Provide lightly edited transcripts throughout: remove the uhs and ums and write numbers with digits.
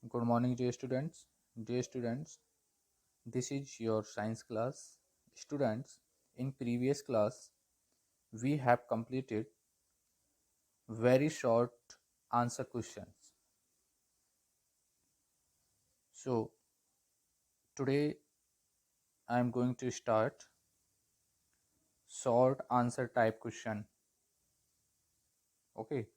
Good morning, dear students. Dear students, this is your science class. Students, in previous class, we have completed very short answer questions. So, today I am going to start short answer type question. Okay.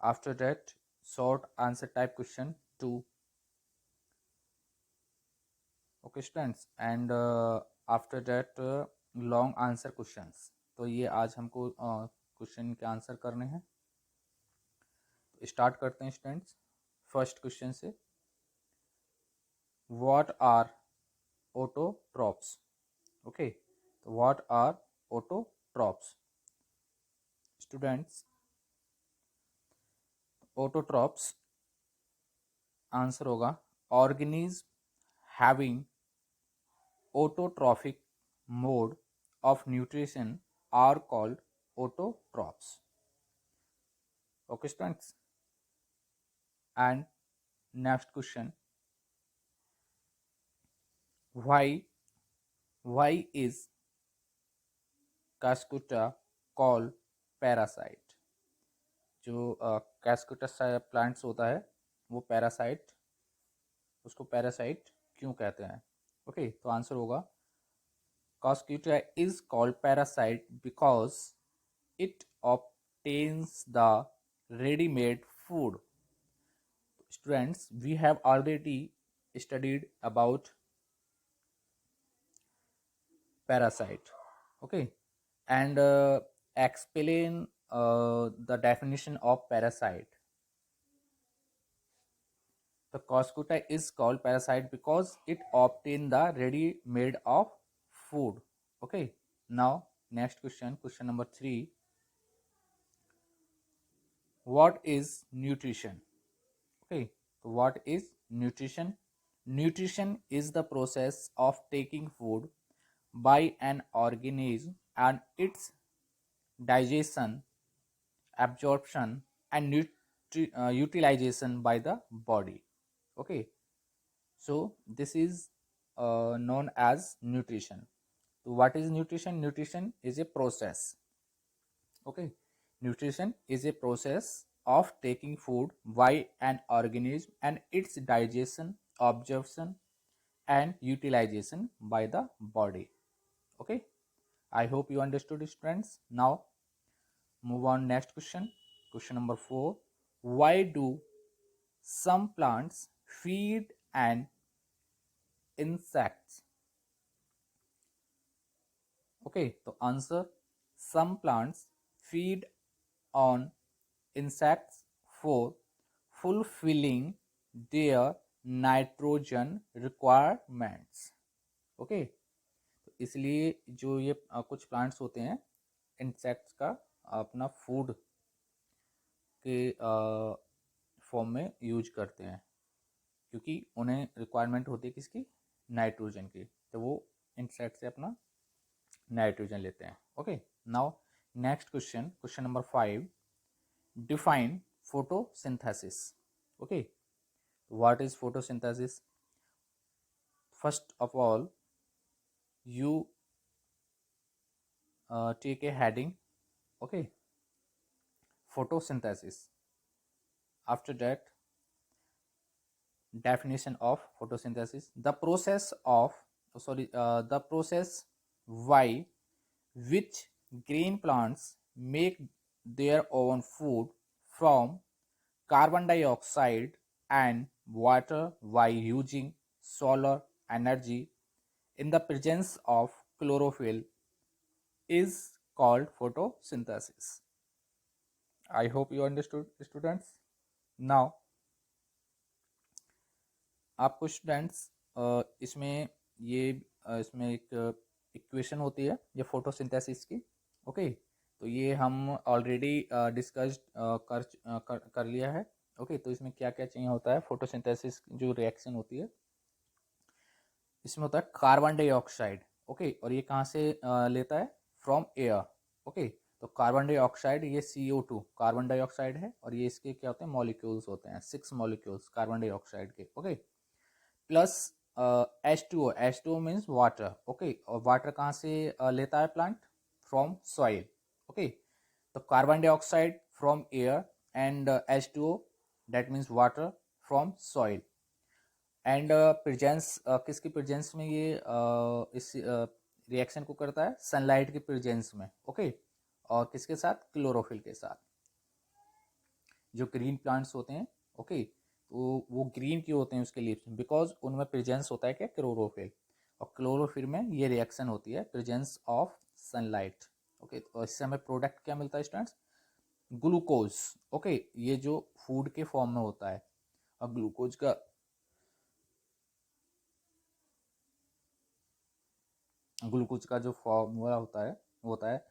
After that, short answer type question 2. Okay, students. And after that, long answer questions. तो ये आज हमको question के answer करने हैं. Start करते हैं students. First question से. What are autotrophs? ओके, तो what are autotrophs? Students, autotrophs answer होगा organism having autotrophic mode of nutrition are called autotrophs. Okay, students. And next question: why is Cascuta called parasite? जो कैस्कुटस plants होता है वो parasite, उसको parasite क्यों कहते हैं? ओके, तो आंसर होगा Coscuta is called parasite because it obtains the ready-made food. Students, we have already studied about parasite. Okay, and explain the definition of parasite. The Coscuta is called parasite because it obtains the ready-made of food. Okay, now next question, question number 3. What is nutrition? Okay, so what is nutrition? Nutrition is the process of taking food by an organism and its digestion, absorption, and utilization by the body. Okay, so this is known as nutrition. So what is nutrition? Nutrition is a process. Okay, nutrition is a process of taking food by an organism and its digestion, absorption, and utilization by the body. Okay, I hope you understood, students. Now move on next question. Question number 4. Why do some plants feed on insects? Okay, so answer: some plants feed on insects for fulfilling their nitrogen requirements. Okay, तो इसलिए जो ये कुछ plants होते हैं insects का अपना food के फॉर्म में यूज करते हैं क्योंकि उन्हें रिक्वायरमेंट होती है किसकी? नाइट्रोजन की, तो वो इंसेक्ट से अपना नाइट्रोजन लेते हैं. Okay, now next question, question number 5. Define photosynthesis. Okay, what is photosynthesis? First of all, you take a heading. Okay, photosynthesis. After that, definition of photosynthesis: the process of the process by which green plants make their own food from carbon dioxide and water by using solar energy in the presence of chlorophyll is called photosynthesis. I hope you understood, students. Now, आपको students इसमें ये इसमें एक equation होती है ये photosynthesis की. Okay, तो ये हम ऑलरेडी डिस्कस्ड कर लिया है. ओके, तो इसमें क्या क्या चाहिए होता है? फोटोसिंथेसिस जो रिएक्शन होती है इसमें होता है कार्बन डाइऑक्साइड. ओके, और ये कहाँ से लेता है? From air. ओके, तो कार्बन डाइऑक्साइड, ये CO2 कार्बन डाइऑक्साइड है, और ये इसके क्या होते हैं, मॉलिक्यूल्स होते हैं, 6 मॉलिक्यूल्स कार्बन डाइऑक्साइड के, okay. Plus H2O, H2O means water, okay. और वाटर कहाँ से लेता है प्लांट? From soil, okay. तो carbon dioxide from air and H2O that means water from soil. And presence, किसकी प्रेजेंस में ये इस रिएक्शन को करता है? सनलाइट की प्रेजेंस में, ओके। और किसके साथ? क्लोरोफिल के साथ। जो ग्रीन प्लांट्स होते हैं, ओके, तो वो ग्रीन क्यों होते हैं उसके लीव्स? बिकॉज उनमें प्रेजेंस होता है क्या? क्लोरोफिल। और क्लोरोफिल में ये रिएक्शन होती है, प्रेजेंस ऑफ सनलाइट, ओके। तो इससे हमें प्रोडक्ट क्या मिलता है स्टूडेंट्स? Glucose, okay. ये जो फूड के फॉर्म में होता है। और ग्लूकोज का जो फॉर्मूला होता है वो होता है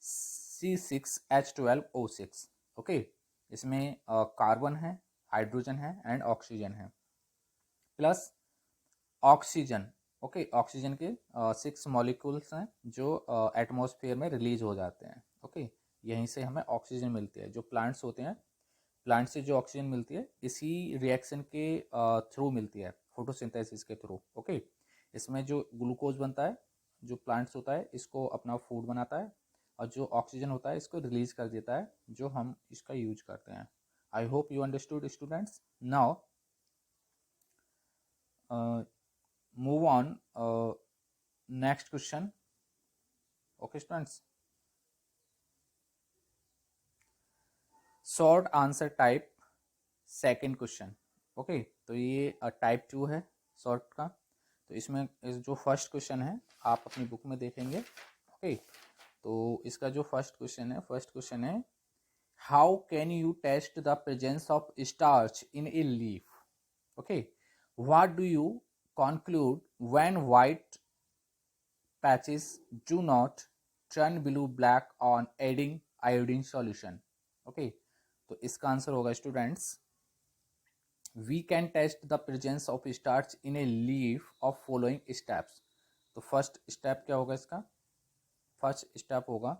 C6H12O6, ओके। इसमें कार्बन है, हाइड्रोजन है एंड ऑक्सीजन है, प्लस ऑक्सीजन, ओके। ऑक्सीजन के 6 मॉलिक्यूल्स हैं जो एटमॉस्फेयर में रिलीज हो जाते हैं, ओके। यहीं से हमें ऑक्सीजन मिलती है। जो प्लांट्स होते हैं, प्लांट से जो ऑक्सीजन मिलती है इसी रिएक्शन के थ्रू मिलती है, फोटोसिंथेसिस के थ्रू, ओके। इसमें जो ग्लूकोज बनता है, जो प्लांट्स होता है इसको अपना फूड बनाता है, और जो ऑक्सीजन होता है इसको रिलीज कर देता है, जो हम इसका यूज करते हैं। I hope you understood students. Now move on next question, okay students. Short answer type second question, okay. तो ये टाइप 2 है शॉर्ट का। तो इसमें जो फर्स्ट क्वेश्चन है आप अपनी बुक में देखेंगे, ओके। तो इसका जो फर्स्ट क्वेश्चन है, how can you test the presence of starch in a leaf, okay. What do you conclude when white patches do not turn blue black on adding iodine solution, okay। तो इसका answer होगा students, we can test the presence of starch in a leaf of following steps। तो first step क्या होगा इसका? First step होगा,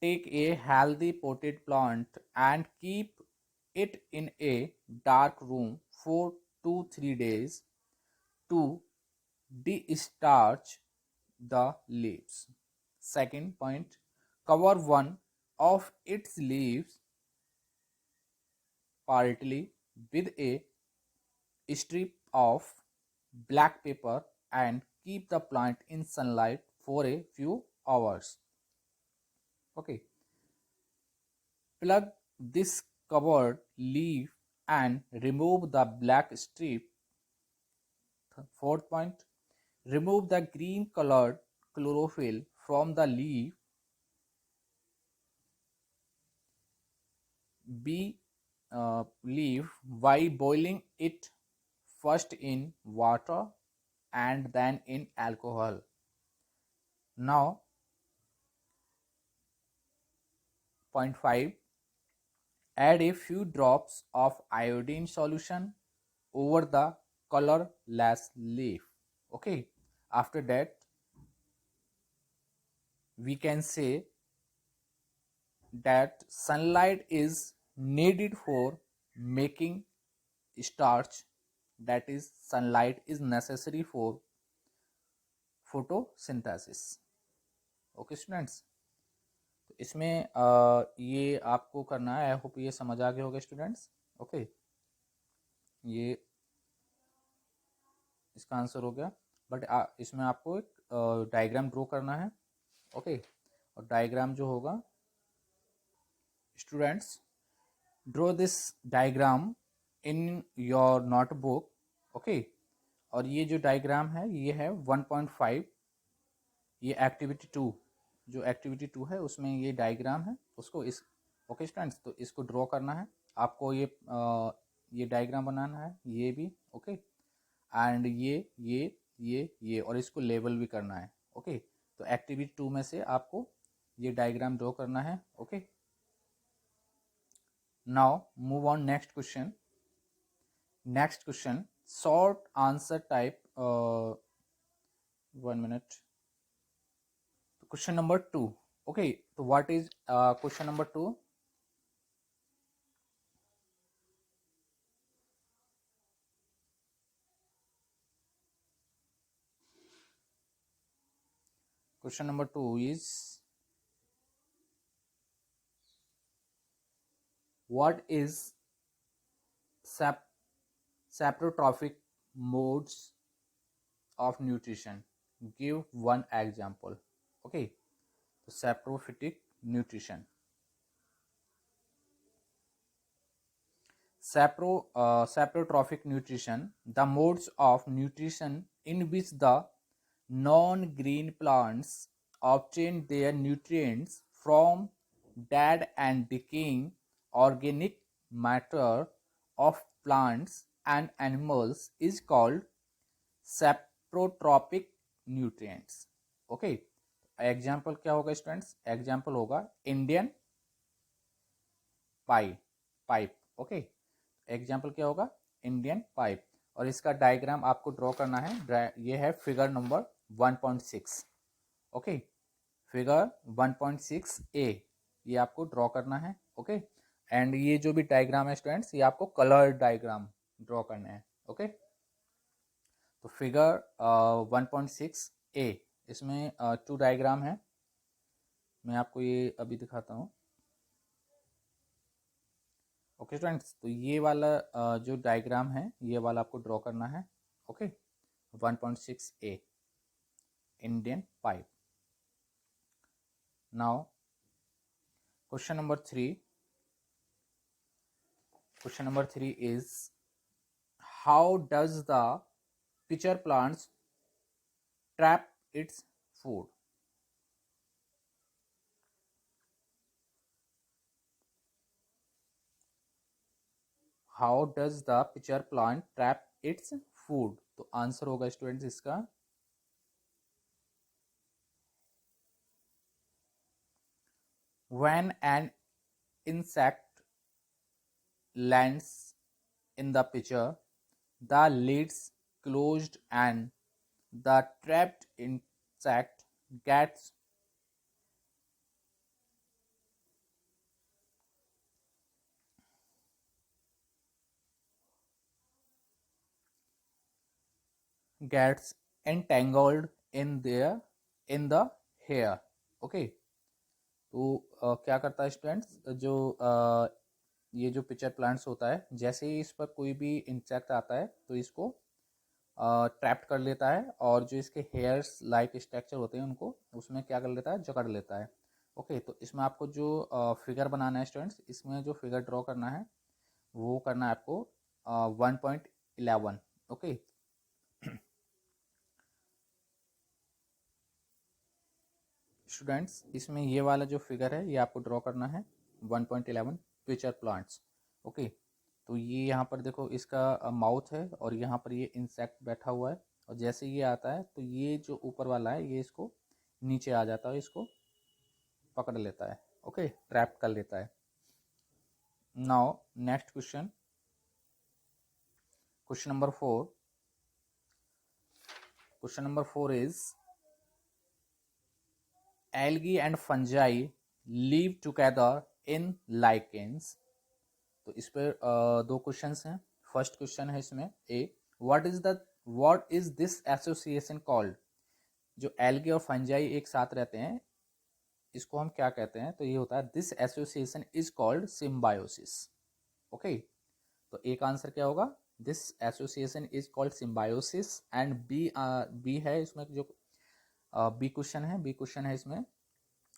take a healthy potted plant and keep it in a dark room for 2-3 days to de-starch the leaves। Second point, cover one of its leaves partly with a strip of black paper and keep the plant in sunlight for a few hours, okay। Plug this covered leaf and remove the black strip। Fourth point, remove the green colored chlorophyll from the leaf, leaf by boiling it first in water and then in alcohol। Now, point 5, add a few drops of iodine solution over the colorless leaf, okay। After that, we can say that sunlight is needed for making starch, that is sunlight is necessary for photosynthesis, okay students। तो इसमें ये आपको करना है, I hope ये समझ आ गया होगा स्टूडेंट्स, ओके। ये इसका आंसर हो गया, बट इसमें आपको एक डायग्राम ड्रॉ करना है, ओके। और डायग्राम जो होगा students, draw this diagram in your notebook, okay. और ये जो डायग्राम है ये है 1.5, ये एक्टिविटी 2, जो एक्टिविटी 2 है उसमें ये डायग्राम है, उसको इस, ओके स्टूडेंट्स। तो इसको ड्रॉ करना है आपको, ये डायग्राम बनाना है, ये भी, ओके। एंड ये और इसको लेबल भी करना है, ओके। तो एक्टिविटी 2 में से आपको ये डायग्राम ड्रॉ करना है, okay. Now move on next question, short answer type 1 minute. Question number 2. Okay, so what is question number 2? Question number 2 is, what is saprotrophic modes of nutrition? Give one example. Okay, so saprophytic nutrition. Saprotrophic nutrition, the modes of nutrition in which the non-green plants obtain their nutrients from dead and decaying organic matter of plants and animals, is called saprotropic nutrients. Okay, example क्या होगा students? Example होगा Indian pipe. Okay, example क्या होगा? Indian pipe. और इसका diagram आपको draw करना है. ये है फिगर नंबर 1.6. ओके, फिगर 1.6 ए ये आपको ड्रॉ करना है. ओके, एंड ये जो भी डायग्राम है स्टूडेंट्स, ये आपको कलर डायग्राम ड्रॉ करने हैं. ओके, तो फिगर 1.6 ए, इसमें 2 डायग्राम है. मैं आपको ये अभी दिखाता हूँ. ओके स्टूडेंट्स, तो ये वाला जो डायग्राम है ये वाला आपको ड्रॉ करना है. Okay, 1.6 a Indian pipe. Now question number 3. Question number 3 is, how does the pitcher plants trap its food? How does the pitcher plant trap its food? तो आंसर होगा स्टूडेंट्स इसका, when an insect lands in the pitcher, the lids closed and the trapped insect gets entangled in the hair. Okay, तो क्या करता है students, जो ये जो पिक्चर प्लांट्स होता है, जैसे ही इस पर कोई भी इंसेक्ट आता है तो इसको ट्रैप्ड कर लेता है, और जो इसके हेयर्स लाइक स्ट्रक्चर होते हैं उनको उसमें क्या कर लेता है? जकड़ लेता है. ओके, तो इसमें आपको जो फिगर बनाना है स्टूडेंट्स, इसमें जो फिगर ड्रॉ करना है वो करना है आपको 1.11. ओके, स्टूडेंट्स इसमें ये वाला जो फिगर है ये आपको ड्रॉ करना है 1.11 पिक्चर प्लांट्स. ओके, तो ये यहाँ पर देखो, इसका माउथ है और यहाँ पर ये इंसेक्ट बैठा हुआ है, और जैसे ये आता है तो ये जो ऊपर वाला है ये इसको नीचे आ जाता है, इसको पकड़ लेता है. ओके, ट्रैप कर लेता है. Now next question, question number 4. Question number 4 is, algae and fungi live together in lichens. तो इस पर दो क्वेश्चंस हैं. फर्स्ट क्वेश्चन है इसमें A, what is this association called? जो एल्गे और फंजाई एक साथ रहते हैं इसको हम क्या कहते हैं? तो ये होता है, this association is called symbiosis. Okay, तो एक आंसर क्या होगा? This association is called symbiosis. And B है इसमें, जो बी क्वेश्चन है इसमें,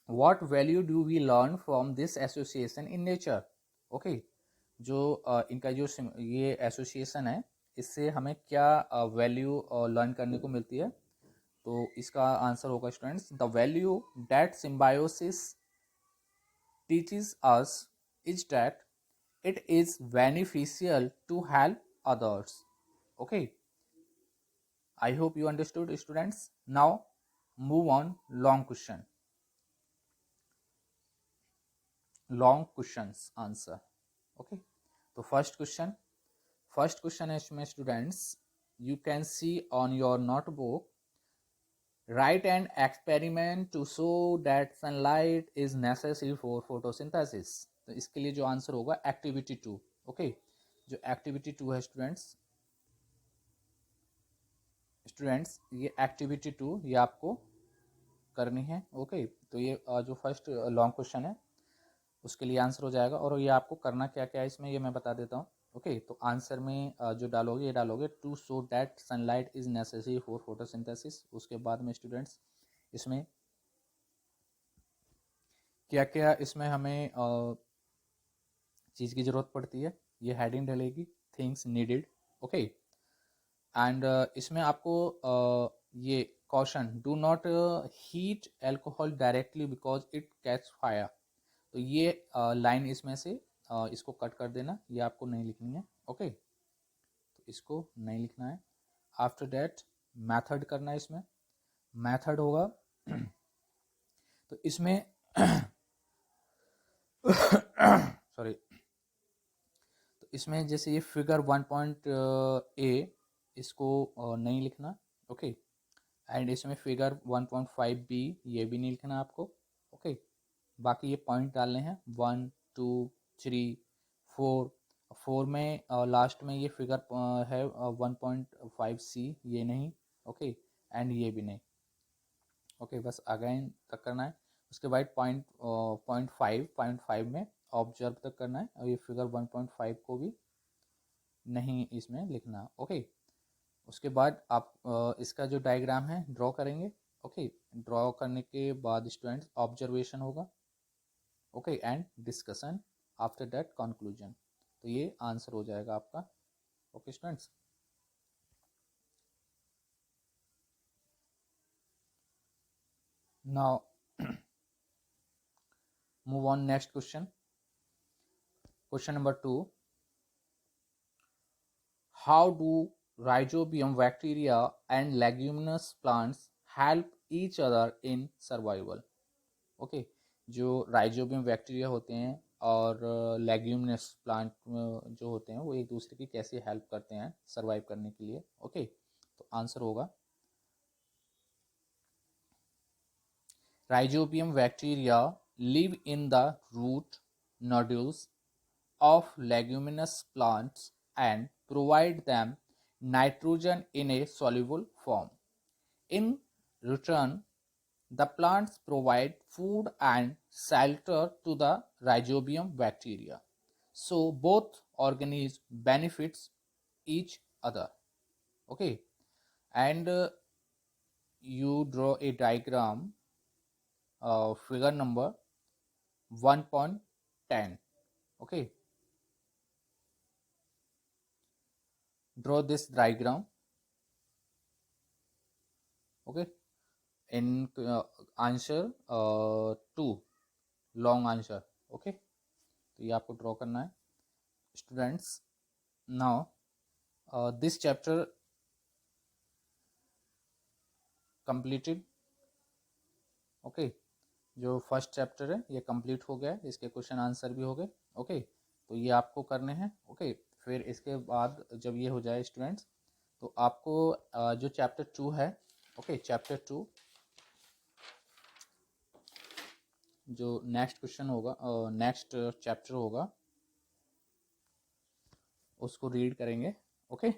what value do we learn from this association in nature? Okay, जो इनका जो ये एसोसिएशन है इससे हमें क्या वैल्यू लर्न करने को मिलती है? तो इसका आंसर होगा students, the value that symbiosis teaches us is that it is beneficial to help others. Okay, I hope you understood students. Now move on long questions answer. Okay, तो first question है इसमें students, you can see on your notebook, write an experiment to show that sunlight is necessary for photosynthesis. तो इसके लिए जो answer होगा activity 2। Okay, जो activity 2 है स्टूडेंट्स ये एक्टिविटी 2 ये आपको करनी है। ओके, तो ये जो फर्स्ट लॉन्ग क्वेश्चन है उसके लिए आंसर हो जाएगा, और ये आपको करना क्या क्या है इसमें ये मैं बता देता हूँ। ओके, तो आंसर में जो डालोगे ये डालोगे to show that sunlight is necessary for photosynthesis. उसके बाद में स्टूडेंट्स इसमें क्या क्या इसमें हमें चीज़ की ज़रूरत पड़ती है, ये हेडिंग डलेगी थिंग्स नीडेड। ओके, एंड इसमें आपको ये caution do not heat alcohol directly because it catch fire. तो ये लाइन इसमें से इसको कट कर देना, ये आपको नहीं लिखनी है। ओके, तो इसको नहीं लिखना है। आफ्टर दैट मेथड करना है, इसमें मेथड होगा तो इसमें सॉरी, तो इसमें जैसे ये फिगर 1.a इसको नहीं लिखना। ओके, एंड इसमें फिगर 1.5b ये भी नहीं लिखना आपको। ओके, बाकी ये पॉइंट डालने हैं 1 2 3 4। 4 में लास्ट में ये फिगर है 1.5c ये नहीं। ओके, एंड ये भी नहीं। ओके, बस अगेन तक करना है। उसके बाद पॉइंट फाइव में ऑब्जर्व तक करना है, और ये फिगर 1.5 को भी नहीं इसमें लिखना। ओके, उसके बाद आप इसका जो डायग्राम है ड्रॉ करेंगे। ओके, ड्रॉ करने के बाद स्टूडेंट्स ऑब्जर्वेशन होगा। Okay, and discussion, after that conclusion. तो ये आंसर हो जाएगा आपका। Okay students, now move on next question. Question number 2, how do rhizobium bacteria and leguminous plants help each other in survival? Okay, जो rhizobium bacteria होते हैं और leguminous plant जो होते हैं वो एक दूसरे की कैसे हेल्प करते हैं सरवाइव करने के लिए। ओके, तो आंसर होगा rhizobium bacteria live in the root nodules of leguminous plants and provide them nitrogen in a soluble form. In return, the plants provide food and shelter to the rhizobium bacteria. So both organisms benefits each other. Okay, and you draw a diagram, figure number 1.10. Okay, draw this diagram. Okay, in answer 2 long answer. Okay, तो ये आपको draw करना है students. Now this chapter completed. Okay, जो first chapter है ये complete हो गया है, इसके क्वेश्चन आंसर भी हो गए। ओके, तो ये आपको करने हैं। ओके, फिर इसके बाद जब ये हो जाए स्टूडेंट्स, तो आपको जो चैप्टर 2 है, ओके चैप्टर 2 जो नेक्स्ट क्वेश्चन होगा, नेक्स्ट चैप्टर होगा, उसको रीड करेंगे। ओके,